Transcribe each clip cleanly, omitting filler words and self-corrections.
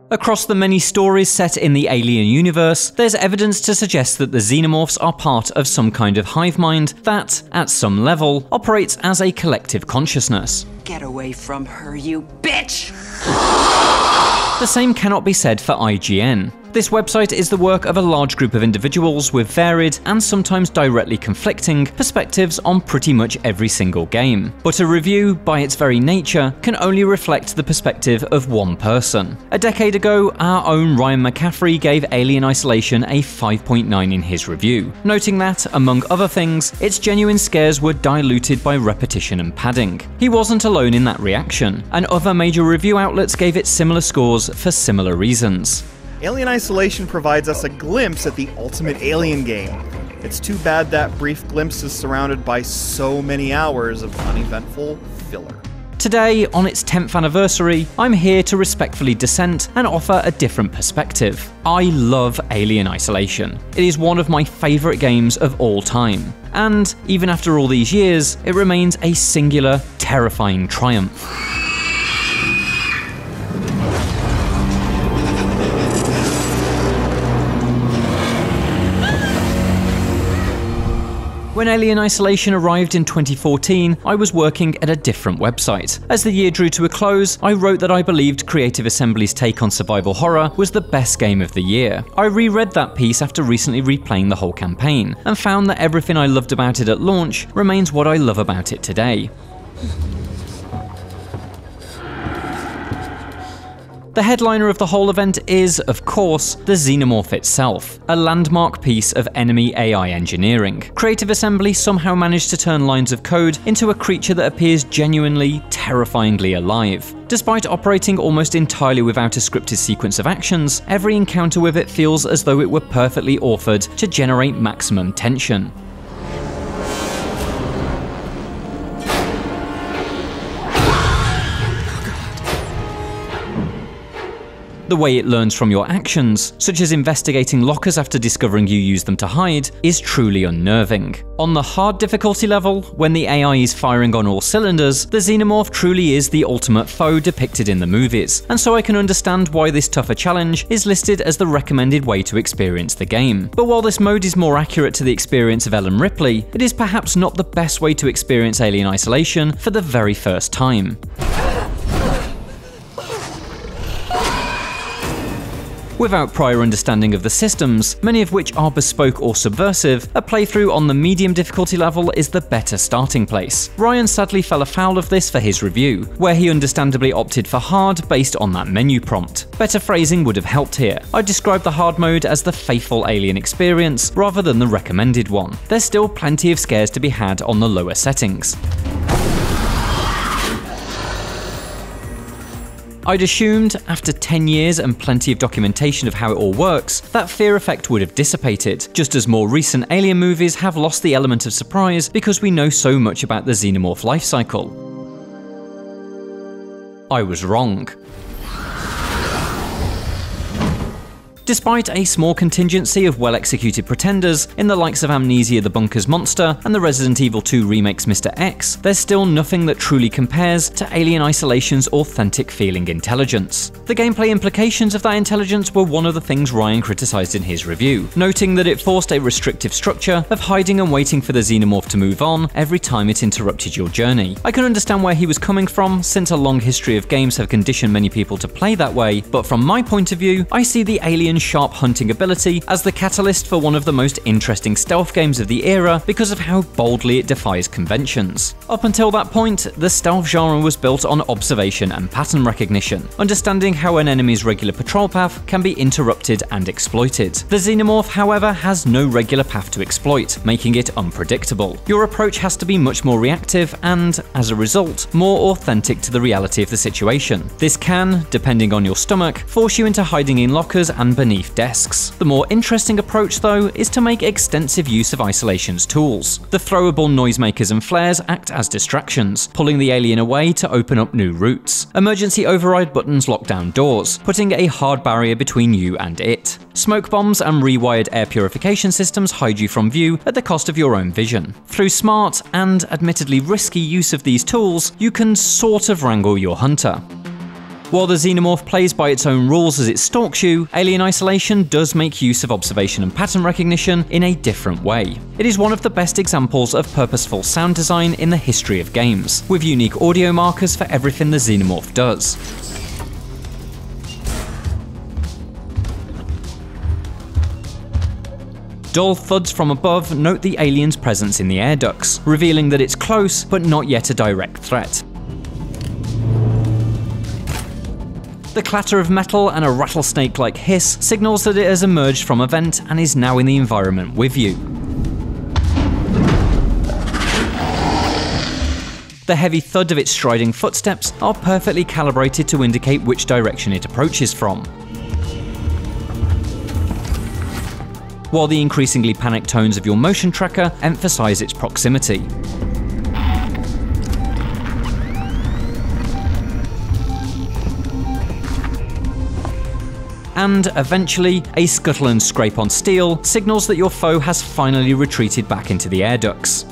Across the many stories set in the Alien universe, there's evidence to suggest that the xenomorphs are part of some kind of hive mind that, at some level, operates as a collective consciousness. Get away from her, you bitch! The same cannot be said for IGN. This website is the work of a large group of individuals with varied, and sometimes directly conflicting, perspectives on pretty much every single game. But a review, by its very nature, can only reflect the perspective of one person. A decade ago, our own Ryan McCaffrey gave Alien Isolation a 5.9 in his review, noting that, among other things, its genuine scares were diluted by repetition and padding. He wasn't alone in that reaction, and other major review outlets gave it similar scores for similar reasons. Alien Isolation provides us a glimpse at the ultimate Alien game. It's too bad that brief glimpse is surrounded by so many hours of uneventful filler. Today, on its 10th anniversary, I'm here to respectfully dissent and offer a different perspective. I love Alien Isolation. It is one of my favourite games of all time. And, even after all these years, it remains a singular, terrifying triumph. When Alien Isolation arrived in 2014, I was working at a different website. As the year drew to a close, I wrote that I believed Creative Assembly's take on survival horror was the best game of the year. I reread that piece after recently replaying the whole campaign, and found that everything I loved about it at launch remains what I love about it today. The headliner of the whole event is, of course, the Xenomorph itself, a landmark piece of enemy AI engineering. Creative Assembly somehow managed to turn lines of code into a creature that appears genuinely, terrifyingly alive. Despite operating almost entirely without a scripted sequence of actions, every encounter with it feels as though it were perfectly authored to generate maximum tension. The way it learns from your actions, such as investigating lockers after discovering you use them to hide, is truly unnerving. On the hard difficulty level, when the AI is firing on all cylinders, the Xenomorph truly is the ultimate foe depicted in the movies, and so I can understand why this tougher challenge is listed as the recommended way to experience the game. But while this mode is more accurate to the experience of Ellen Ripley, it is perhaps not the best way to experience Alien Isolation for the very first time. Without prior understanding of the systems, many of which are bespoke or subversive, a playthrough on the medium difficulty level is the better starting place. Ryan sadly fell afoul of this for his review, where he understandably opted for hard based on that menu prompt. Better phrasing would have helped here. I describe the hard mode as the faithful Alien experience rather than the recommended one. There's still plenty of scares to be had on the lower settings. I'd assumed, after 10 years and plenty of documentation of how it all works, that fear effect would have dissipated, just as more recent Alien movies have lost the element of surprise because we know so much about the Xenomorph life cycle. I was wrong. Despite a small contingency of well-executed pretenders in the likes of Amnesia the Bunker's Monster and the Resident Evil 2 remake's Mr. X, there's still nothing that truly compares to Alien Isolation's authentic feeling intelligence. The gameplay implications of that intelligence were one of the things Ryan criticised in his review, noting that it forced a restrictive structure of hiding and waiting for the Xenomorph to move on every time it interrupted your journey. I can understand where he was coming from, since a long history of games have conditioned many people to play that way, but from my point of view, I see the Alien sharp hunting ability as the catalyst for one of the most interesting stealth games of the era because of how boldly it defies conventions. Up until that point, the stealth genre was built on observation and pattern recognition, understanding how an enemy's regular patrol path can be interrupted and exploited. The Xenomorph, however, has no regular path to exploit, making it unpredictable. Your approach has to be much more reactive and, as a result, more authentic to the reality of the situation. This can, depending on your stomach, force you into hiding in lockers and beneath desks. The more interesting approach, though, is to make extensive use of Isolation's tools. The throwable noisemakers and flares act as distractions, pulling the alien away to open up new routes. Emergency override buttons lock down doors, putting a hard barrier between you and it. Smoke bombs and rewired air purification systems hide you from view at the cost of your own vision. Through smart and admittedly risky use of these tools, you can sort of wrangle your hunter. While the xenomorph plays by its own rules as it stalks you, Alien Isolation does make use of observation and pattern recognition in a different way. It is one of the best examples of purposeful sound design in the history of games, with unique audio markers for everything the xenomorph does. Dull thuds from above note the alien's presence in the air ducts, revealing that it's close but not yet a direct threat. The clatter of metal and a rattlesnake-like hiss signals that it has emerged from a vent and is now in the environment with you. The heavy thud of its striding footsteps are perfectly calibrated to indicate which direction it approaches from. While the increasingly panicked tones of your motion tracker emphasize its proximity. And eventually, a scuttle and scrape on steel signals that your foe has finally retreated back into the air ducts.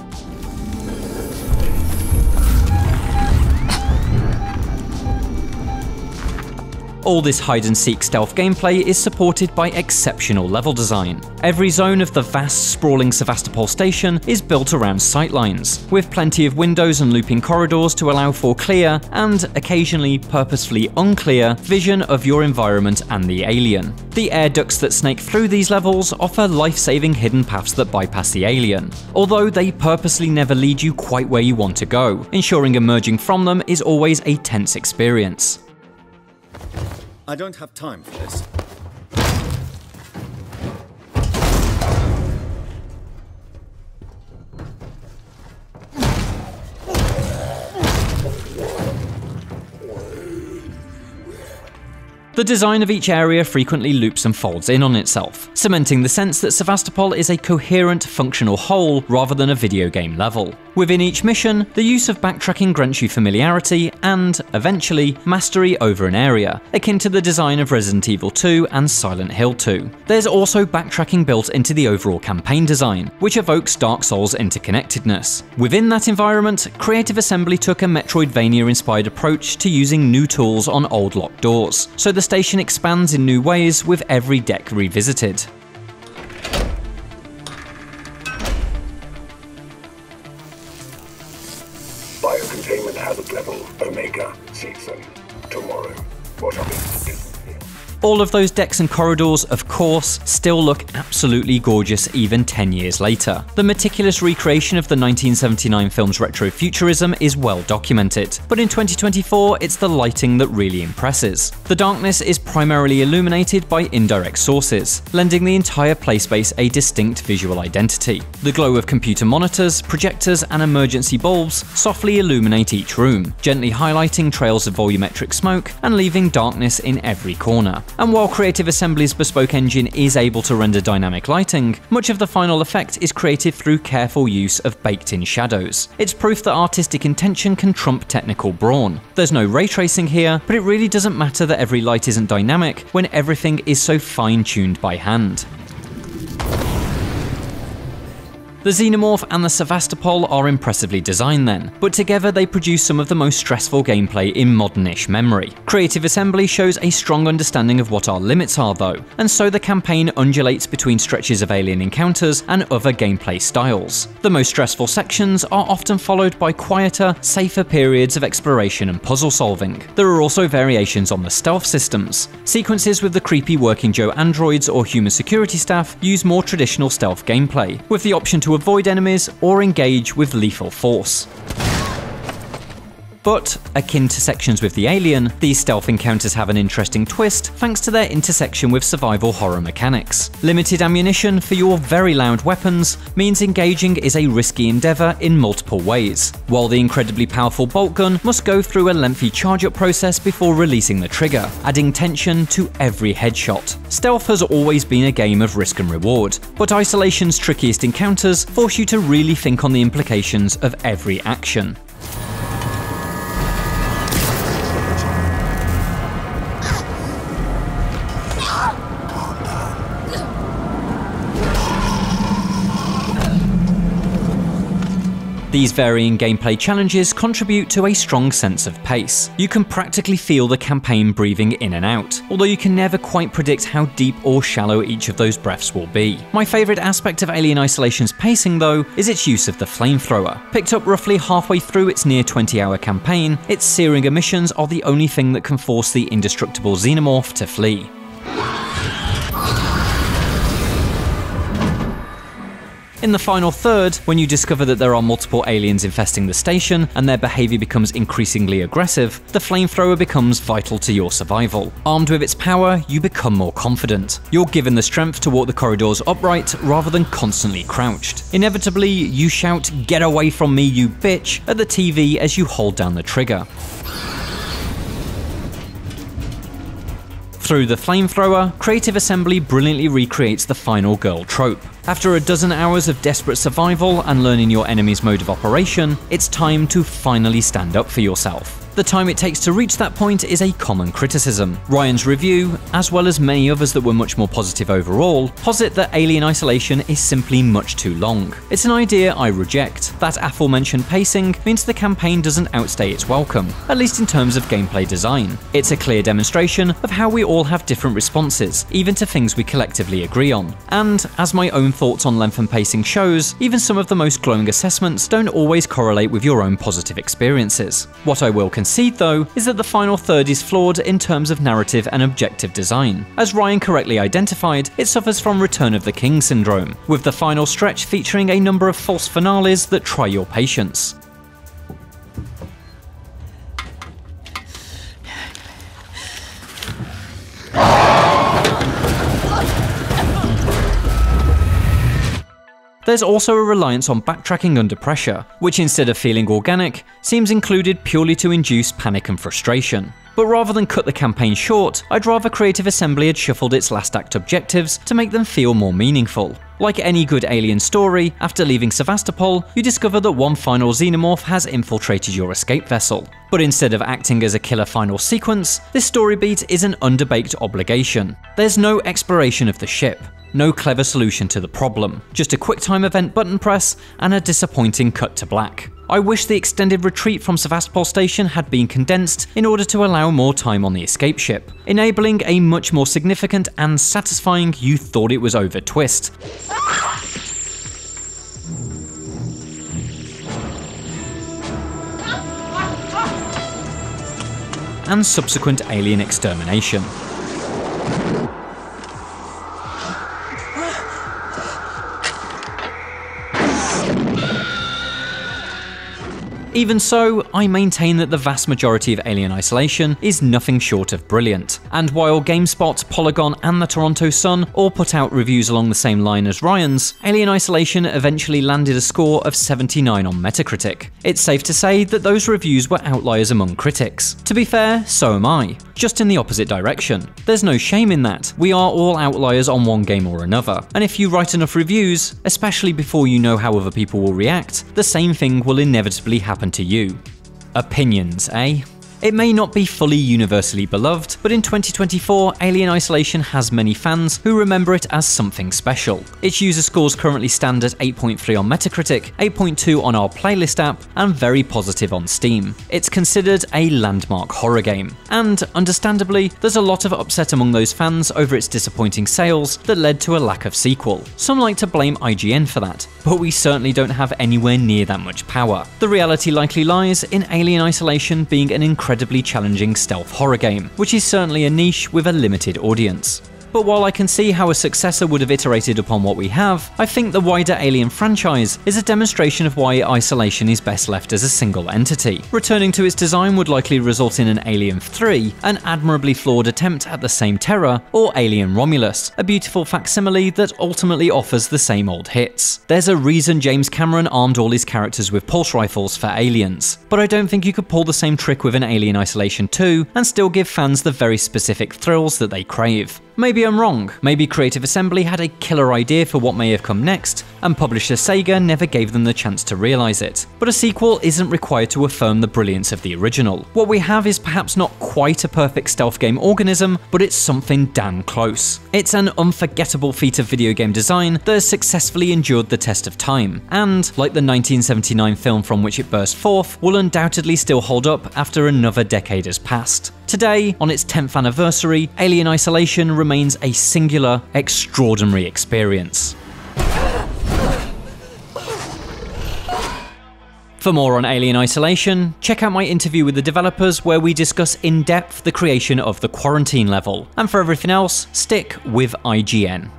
All this hide-and-seek stealth gameplay is supported by exceptional level design. Every zone of the vast, sprawling Sevastopol station is built around sightlines, with plenty of windows and looping corridors to allow for clear, and occasionally purposefully unclear, vision of your environment and the alien. The air ducts that snake through these levels offer life-saving hidden paths that bypass the alien, although they purposely never lead you quite where you want to go, ensuring emerging from them is always a tense experience. I don't have time for this. The design of each area frequently loops and folds in on itself, cementing the sense that Sevastopol is a coherent, functional whole rather than a video game level. Within each mission, the use of backtracking grants you familiarity and, eventually, mastery over an area, akin to the design of Resident Evil 2 and Silent Hill 2. There's also backtracking built into the overall campaign design, which evokes Dark Souls' interconnectedness. Within that environment, Creative Assembly took a Metroidvania-inspired approach to using new tools on old locked doors, so the station expands in new ways with every deck revisited. Biocontainment hazard level Omega season. Tomorrow. What are we? All of those decks and corridors, of course, still look absolutely gorgeous even 10 years later. The meticulous recreation of the 1979 film's retrofuturism is well documented, but in 2024 it's the lighting that really impresses. The darkness is primarily illuminated by indirect sources, lending the entire playspace a distinct visual identity. The glow of computer monitors, projectors, and emergency bulbs softly illuminate each room, gently highlighting trails of volumetric smoke and leaving darkness in every corner. And while Creative Assembly's bespoke engine is able to render dynamic lighting, much of the final effect is created through careful use of baked-in shadows. It's proof that artistic intention can trump technical brawn. There's no ray tracing here, but it really doesn't matter that every light isn't dynamic when everything is so fine-tuned by hand. The Xenomorph and the Sevastopol are impressively designed then, but together they produce some of the most stressful gameplay in modern-ish memory. Creative Assembly shows a strong understanding of what our limits are though, and so the campaign undulates between stretches of alien encounters and other gameplay styles. The most stressful sections are often followed by quieter, safer periods of exploration and puzzle solving. There are also variations on the stealth systems. Sequences with the creepy Working Joe androids or human security staff use more traditional stealth gameplay, with the option to avoid enemies or engage with lethal force. But, akin to sections with the alien, these stealth encounters have an interesting twist thanks to their intersection with survival horror mechanics. Limited ammunition for your very loud weapons means engaging is a risky endeavour in multiple ways, while the incredibly powerful bolt gun must go through a lengthy charge-up process before releasing the trigger, adding tension to every headshot. Stealth has always been a game of risk and reward, but Isolation's trickiest encounters force you to really think on the implications of every action. These varying gameplay challenges contribute to a strong sense of pace. You can practically feel the campaign breathing in and out, although you can never quite predict how deep or shallow each of those breaths will be. My favourite aspect of Alien Isolation's pacing, though, is its use of the flamethrower. Picked up roughly halfway through its near 20-hour campaign, its searing emissions are the only thing that can force the indestructible xenomorph to flee. In the final third, when you discover that there are multiple aliens infesting the station and their behaviour becomes increasingly aggressive, the flamethrower becomes vital to your survival. Armed with its power, you become more confident. You're given the strength to walk the corridors upright rather than constantly crouched. Inevitably, you shout, "Get away from me, you bitch," at the TV as you hold down the trigger. Through the flamethrower, Creative Assembly brilliantly recreates the final girl trope. After a dozen hours of desperate survival and learning your enemy's mode of operation, it's time to finally stand up for yourself. The time it takes to reach that point is a common criticism. Ryan's review, as well as many others that were much more positive overall, posit that Alien Isolation is simply much too long. It's an idea I reject. That aforementioned pacing means the campaign doesn't outstay its welcome, at least in terms of gameplay design. It's a clear demonstration of how we all have different responses, even to things we collectively agree on. And, as my own thoughts on length and pacing shows, even some of the most glowing assessments don't always correlate with your own positive experiences. What I will concede, though, is that the final third is flawed in terms of narrative and objective design. As Ryan correctly identified, it suffers from Return of the King syndrome, with the final stretch featuring a number of false finales that try your patience. There's also a reliance on backtracking under pressure, which instead of feeling organic, seems included purely to induce panic and frustration. But rather than cut the campaign short, I'd rather Creative Assembly had shuffled its last act objectives to make them feel more meaningful. Like any good Alien story, after leaving Sevastopol, you discover that one final xenomorph has infiltrated your escape vessel. But instead of acting as a killer final sequence, this story beat is an underbaked obligation. There's no exploration of the ship, no clever solution to the problem, just a QuickTime event button press and a disappointing cut to black. I wish the extended retreat from Sevastopol Station had been condensed in order to allow more time on the escape ship, enabling a much more significant and satisfying "you thought it was over" twist. And subsequent alien extermination. Even so, I maintain that the vast majority of Alien Isolation is nothing short of brilliant, and while GameSpot, Polygon and the Toronto Sun all put out reviews along the same line as Ryan's, Alien Isolation eventually landed a score of 79 on Metacritic. It's safe to say that those reviews were outliers among critics. To be fair, so am I, just in the opposite direction. There's no shame in that. We are all outliers on one game or another, and if you write enough reviews, especially before you know how other people will react, the same thing will inevitably happen to you. Opinions, eh? It may not be fully universally beloved, but in 2024, Alien Isolation has many fans who remember it as something special. Its user scores currently stand at 8.3 on Metacritic, 8.2 on our playlist app, and very positive on Steam. It's considered a landmark horror game, and understandably, there's a lot of upset among those fans over its disappointing sales that led to a lack of sequel. Some like to blame IGN for that, but we certainly don't have anywhere near that much power. The reality likely lies in Alien Isolation being an incredibly challenging stealth horror game, which is certainly a niche with a limited audience. But while I can see how a successor would have iterated upon what we have, I think the wider Alien franchise is a demonstration of why Isolation is best left as a single entity. Returning to its design would likely result in an Alien 3, an admirably flawed attempt at the same terror, or Alien Romulus, a beautiful facsimile that ultimately offers the same old hits. There's a reason James Cameron armed all his characters with pulse rifles for Aliens, but I don't think you could pull the same trick with an Alien Isolation 2 and still give fans the very specific thrills that they crave. Maybe I'm wrong, maybe Creative Assembly had a killer idea for what may have come next, and publisher Sega never gave them the chance to realise it. But a sequel isn't required to affirm the brilliance of the original. What we have is perhaps not quite a perfect stealth game organism, but it's something damn close. It's an unforgettable feat of video game design that has successfully endured the test of time, and, like the 1979 film from which it burst forth, will undoubtedly still hold up after another decade has passed. Today, on its 10th anniversary, Alien Isolation remains a singular, extraordinary experience. For more on Alien Isolation, check out my interview with the developers where we discuss in depth the creation of the quarantine level. And for everything else, stick with IGN.